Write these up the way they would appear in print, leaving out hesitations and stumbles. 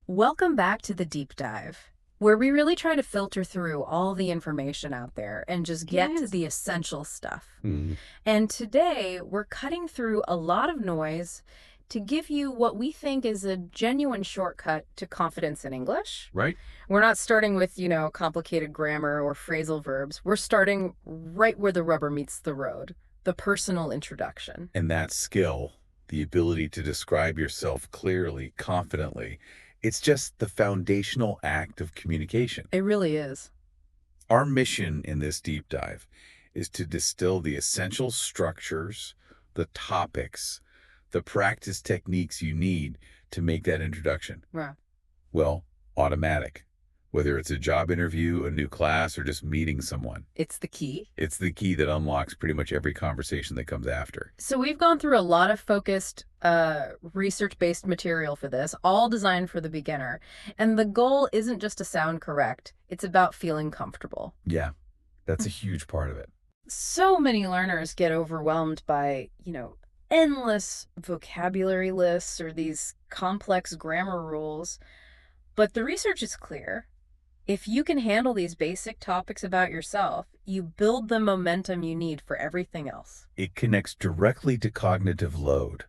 Welcome back to the deep dive, where we really try to filter through all the information out there and just get to Yes. the essential stuff. Mhm. And today, we're cutting through a lot of noise to give you what we think is a genuine shortcut to confidence in English. Right? We're not starting with, complicated grammar or phrasal verbs. We're starting right where the rubber meets the road, the personal introduction. And that skill, the ability to describe yourself clearly, confidently, it's just the foundational act of communication. It really is. Our mission in this deep dive is to distill the essential structures, the topics, the practice techniques you need to make that introduction, Yeah. well, automatic. Whether it's a job interview, a new class, or just meeting someone, It's the key. it's the key that unlocks pretty much every conversation that comes after. So we've gone through a lot of focused research-based material for this, all designed for the beginner. And the goal isn't just to sound correct. It's about feeling comfortable. Yeah, that's a huge part of it. So many learners get overwhelmed by, endless vocabulary lists or these complex grammar rules. But the research is clear. If you can handle these basic topics about yourself, you build the momentum you need for everything else. It connects directly to cognitive load.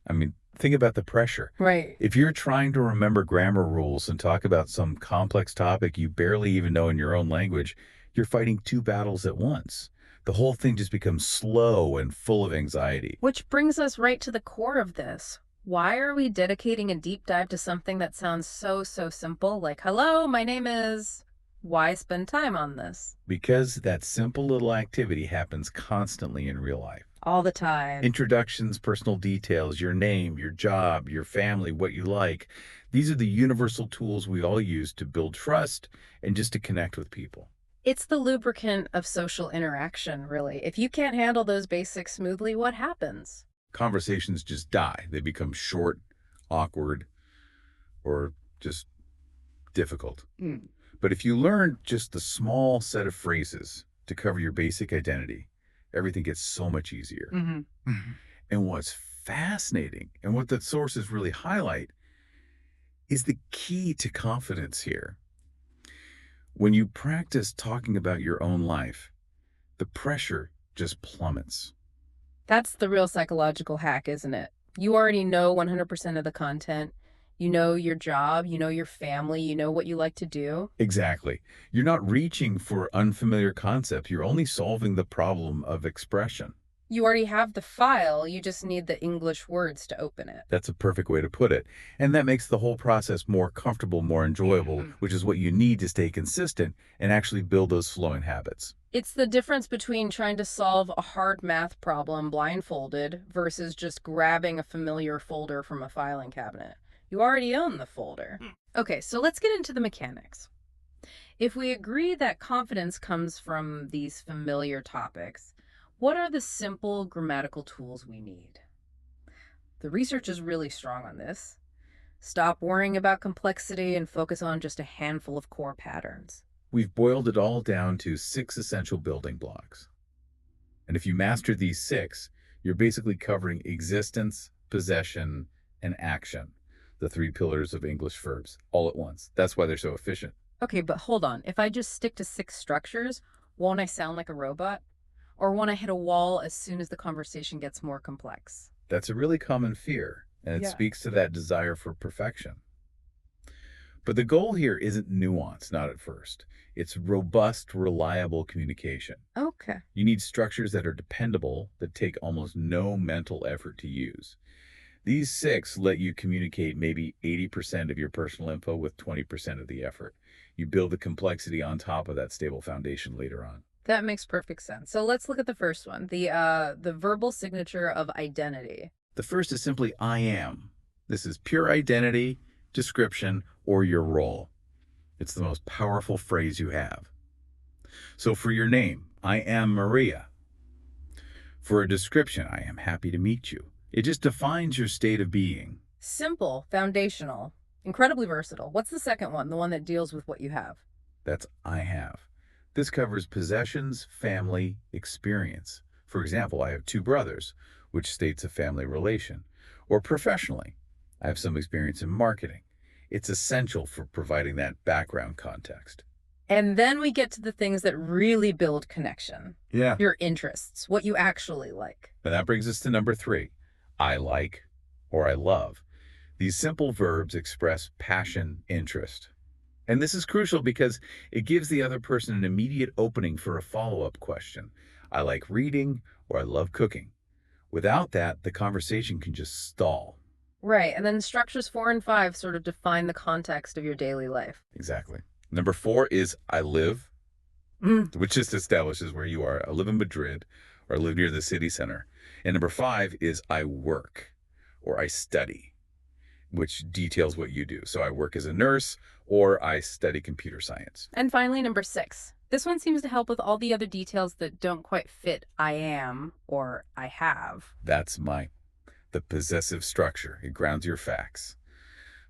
I mean, think about the pressure. Right. If you're trying to remember grammar rules and talk about some complex topic you barely even know in your own language, you're fighting two battles at once. The whole thing just becomes slow and full of anxiety. Which brings us right to the core of this. Why are we dedicating a deep dive to something that sounds so simple, like, hello, my name is... Why spend time on this? Because that simple little activity happens constantly in real life. All the time. Introductions, personal details, your name, your job, your family, what you like. These are the universal tools we all use to build trust and just to connect with people. It's the lubricant of social interaction, really. If you can't handle those basics smoothly, what happens? Conversations just die. They become short, awkward, or just difficult. Mm. But if you learn just the small set of phrases to cover your basic identity, everything gets so much easier. Mm-hmm. And what's fascinating, and what the sources really highlight, is the key to confidence here. When you practice talking about your own life, the pressure just plummets. That's the real psychological hack, isn't it? You already know 100% of the content. You know your job, you know your family, you know what you like to do. Exactly. You're not reaching for unfamiliar concepts. You're only solving the problem of expression. You already have the file, you just need the English words to open it. That's a perfect way to put it. And that makes the whole process more comfortable, more enjoyable, which is what you need to stay consistent and actually build those flowing habits. It's the difference between trying to solve a hard math problem blindfolded versus just grabbing a familiar folder from a filing cabinet. You already own the folder. Okay, so let's get into the mechanics. If we agree that confidence comes from these familiar topics, what are the simple grammatical tools we need? The research is really strong on this. Stop worrying about complexity and focus on just a handful of core patterns. We've boiled it all down to 6 essential building blocks. And if you master these 6, you're basically covering existence, possession, and action, the 3 pillars of English verbs, all at once. That's why they're so efficient. Okay, but hold on. If I just stick to 6 structures, won't I sound like a robot? Or won't I hit a wall as soon as the conversation gets more complex? That's a really common fear, and it Yeah. speaks to that desire for perfection. But the goal here isn't nuance, not at first. It's robust, reliable communication. Okay. You need structures that are dependable, that take almost no mental effort to use. These 6 let you communicate maybe 80% of your personal info with 20% of the effort. You build the complexity on top of that stable foundation later on. That makes perfect sense. So let's look at the first one, the verbal signature of identity. The first is simply I am. This is pure identity, description, or your role. It's the most powerful phrase you have. So for your name, I am Maria. For a description, I am happy to meet you. It just defines your state of being. Simple, foundational, incredibly versatile. What's the second one, the one that deals with what you have? That's I have. This covers possessions, family, experience. For example, I have 2 brothers, which states a family relation. Or professionally, I have some experience in marketing. It's essential for providing that background context. And then we get to the things that really build connection. Yeah. Your interests, what you actually like. And that brings us to number 3. I like or I love. These simple verbs express passion, interest. And this is crucial because it gives the other person an immediate opening for a follow-up question. I like reading or I love cooking. Without that, the conversation can just stall. Right, and then structures 4 and 5 sort of define the context of your daily life. Exactly. Number 4 is I live, which just establishes where you are. I live in Madrid or I live near the city center. And number 5 is I work or I study, which details what you do. So I work as a nurse or I study computer science. And finally, number 6. This one seems to help with all the other details that don't quite fit I am or I have. That's the possessive structure. It grounds your facts.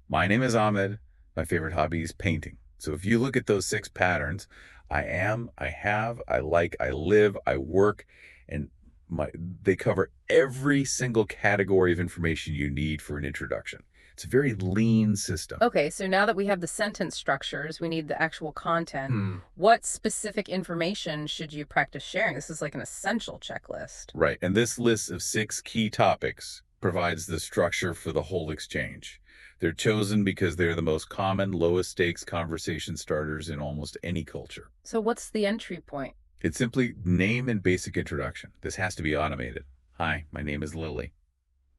My name is Ahmed. My favorite hobby is painting. So if you look at those 6 patterns, I am, I have, I like, I live, I work, and they cover every single category of information you need for an introduction. It's a very lean system. Okay, so now that we have the sentence structures, we need the actual content. What specific information should you practice sharing? This is like an essential checklist. Right, and this list of 6 key topics provides the structure for the whole exchange. They're chosen because they're the most common, lowest stakes conversation starters in almost any culture. So what's the entry point? It's simply name and basic introduction. This has to be automated. Hi, my name is Lily.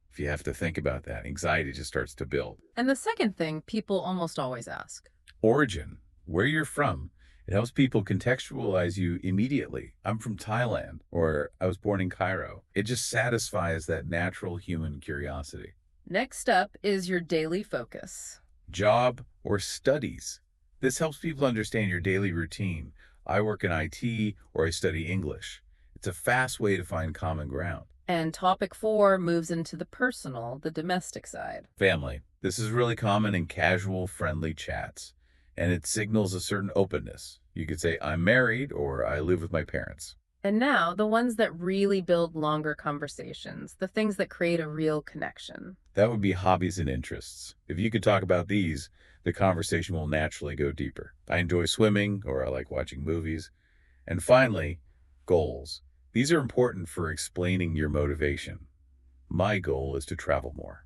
If you have to think about that, anxiety just starts to build. And the second thing people almost always ask. Origin, where you're from. It helps people contextualize you immediately. I'm from Thailand, or I was born in Cairo. It just satisfies that natural human curiosity. Next up is your daily focus. Job or studies. This helps people understand your daily routine. I work in IT or I study English. It's a fast way to find common ground. And topic 4 moves into the personal, the domestic side. Family. This is really common in casual, friendly chats, and it signals a certain openness. You could say, I'm married or I live with my parents. And now, the ones that really build longer conversations, the things that create a real connection. That would be hobbies and interests. If you could talk about these, the conversation will naturally go deeper. I enjoy swimming or I like watching movies. And finally, goals. These are important for explaining your motivation. My goal is to travel more.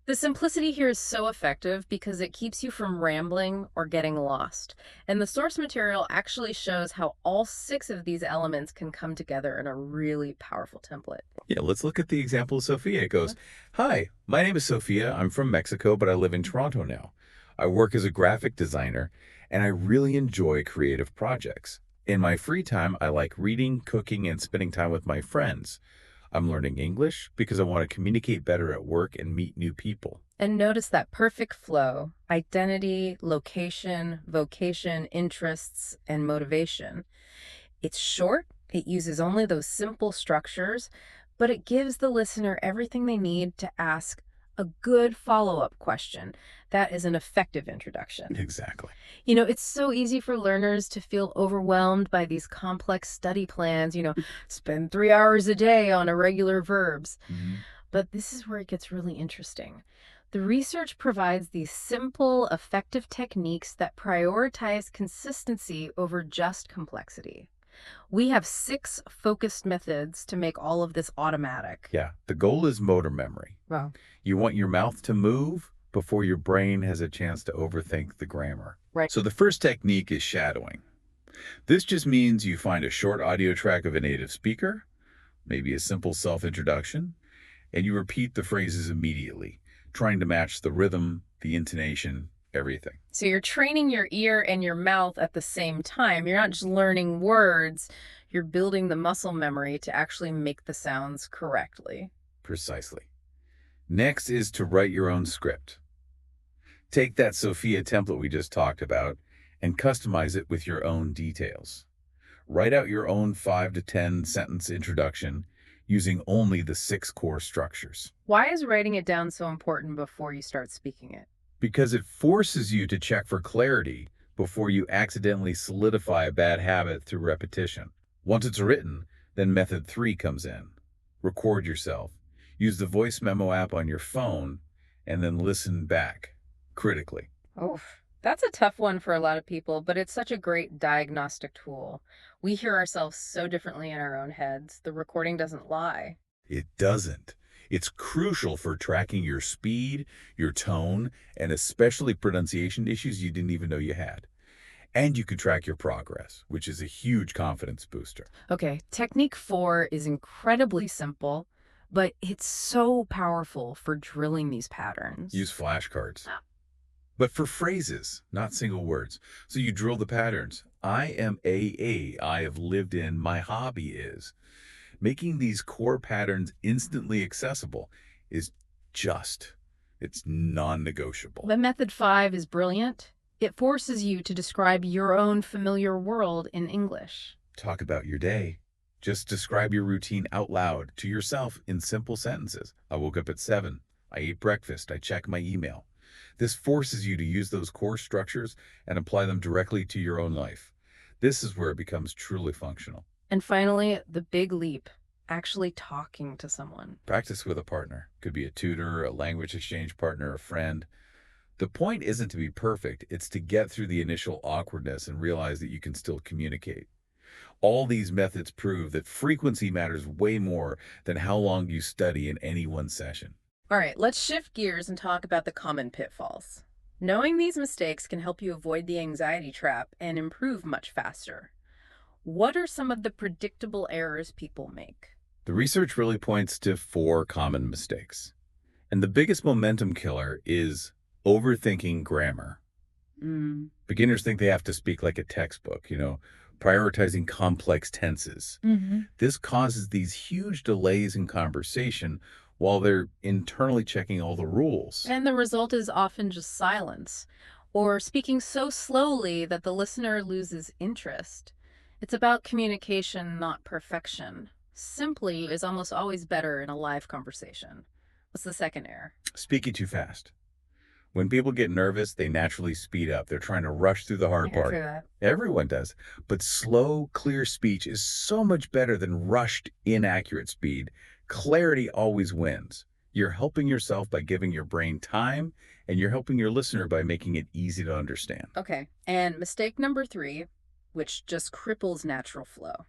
The simplicity here is so effective because it keeps you from rambling or getting lost. And the source material actually shows how all 6 of these elements can come together in a really powerful template. Yeah, let's look at the example of Sophia. It goes, Hi, my name is Sophia. I'm from Mexico, but I live in Toronto now. I work as a graphic designer, and I really enjoy creative projects. In my free time, I like reading, cooking, and spending time with my friends. I'm learning English because I want to communicate better at work and meet new people. And notice that perfect flow: identity, location, vocation, interests, and motivation. It's short, it uses only those simple structures, but it gives the listener everything they need to ask a good follow-up question. That is an effective introduction. Exactly. You know, it's so easy for learners to feel overwhelmed by these complex study plans, spend 3 hours a day on irregular verbs. But this is where it gets really interesting. The research provides these simple, effective techniques that prioritize consistency over just complexity. We have 6 focused methods to make all of this automatic. Yeah, the goal is motor memory. Wow. You want your mouth to move before your brain has a chance to overthink the grammar. Right. So the first technique is shadowing. This just means you find a short audio track of a native speaker, maybe a simple self-introduction, and you repeat the phrases immediately, trying to match the rhythm, the intonation, everything. So you're training your ear and your mouth at the same time. You're not just learning words, you're building the muscle memory to actually make the sounds correctly. Precisely. Next is to write your own script. Take that Sophia template we just talked about and customize it with your own details. Write out your own 5 to 10 sentence introduction using only the 6 core structures. Why is writing it down so important before you start speaking it? Because it forces you to check for clarity before you accidentally solidify a bad habit through repetition. Once it's written, then method 3 comes in. Record yourself. Use the voice memo app on your phone and then listen back critically. Oof. That's a tough one for a lot of people, but it's such a great diagnostic tool. We hear ourselves so differently in our own heads. The recording doesn't lie. It doesn't. It's crucial for tracking your speed, your tone, and especially pronunciation issues you didn't even know you had. And you can track your progress, which is a huge confidence booster. Okay, technique 4 is incredibly simple, but it's so powerful for drilling these patterns. Use flashcards. But for phrases, not single words. So you drill the patterns. I am I have lived in, my hobby is. Making these core patterns instantly accessible is it's non-negotiable. But method 5 is brilliant. It forces you to describe your own familiar world in English. Talk about your day. Just describe your routine out loud to yourself in simple sentences. I woke up at 7. I ate breakfast. I checked my email. This forces you to use those core structures and apply them directly to your own life. This is where it becomes truly functional. And finally, the big leap, actually talking to someone. Practice with a partner. Could be a tutor, a language exchange partner, a friend. The point isn't to be perfect. It's to get through the initial awkwardness and realize that you can still communicate. All these methods prove that frequency matters way more than how long you study in any one session. All right, let's shift gears and talk about the common pitfalls. Knowing these mistakes can help you avoid the anxiety trap and improve much faster. What are some of the predictable errors people make? The research really points to 4 common mistakes. And the biggest momentum killer is overthinking grammar. Mm. Beginners think they have to speak like a textbook, prioritizing complex tenses. This causes these huge delays in conversation while they're internally checking all the rules. And the result is often just silence, or speaking so slowly that the listener loses interest. It's about communication, not perfection. Simply is almost always better in a live conversation. What's the second error? Speaking too fast. When people get nervous, they naturally speed up. They're trying to rush through the hard part. That. Everyone does. But slow, clear speech is so much better than rushed, inaccurate speed. Clarity always wins. You're helping yourself by giving your brain time, and you're helping your listener by making it easy to understand. Okay, and mistake number 3, which just cripples natural flow.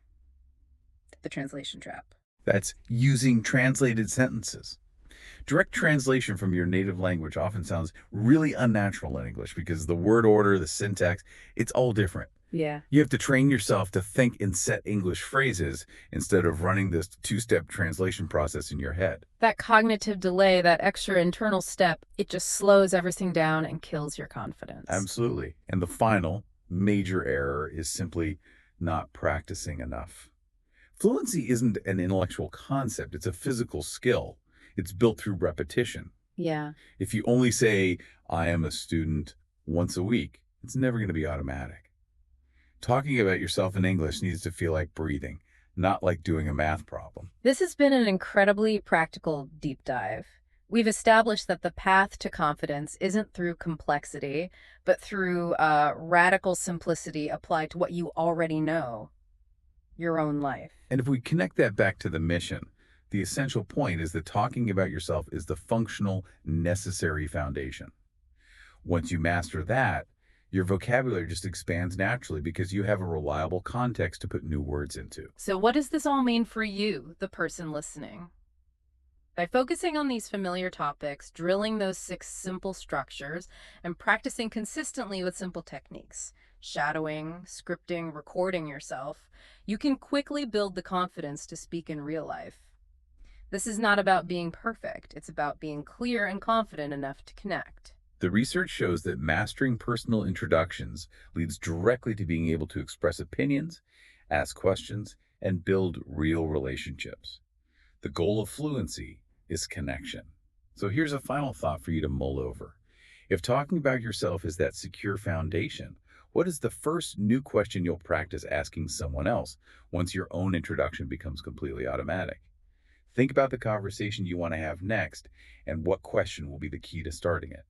The translation trap. That's using translated sentences. Direct translation from your native language often sounds really unnatural in English because the word order, the syntax, it's all different. Yeah. You have to train yourself to think in set English phrases instead of running this 2-step translation process in your head. That cognitive delay, that extra internal step, it just slows everything down and kills your confidence. Absolutely. And the final major error is simply not practicing enough. Fluency isn't an intellectual concept, it's a physical skill. It's built through repetition. Yeah. If you only say, I am a student once a week, it's never going to be automatic. Talking about yourself in English needs to feel like breathing, not like doing a math problem. This has been an incredibly practical deep dive. We've established that the path to confidence isn't through complexity, but through radical simplicity applied to what you already know, your own life. And if we connect that back to the mission, the essential point is that talking about yourself is the functional, necessary foundation. Once you master that, your vocabulary just expands naturally because you have a reliable context to put new words into. So what does this all mean for you, the person listening? By focusing on these familiar topics, drilling those 6 simple structures, and practicing consistently with simple techniques, shadowing, scripting, recording yourself, you can quickly build the confidence to speak in real life. This is not about being perfect. It's about being clear and confident enough to connect. The research shows that mastering personal introductions leads directly to being able to express opinions, ask questions, and build real relationships. The goal of fluency is connection. So here's a final thought for you to mull over. If talking about yourself is that secure foundation, what is the first new question you'll practice asking someone else once your own introduction becomes completely automatic? Think about the conversation you want to have next and what question will be the key to starting it.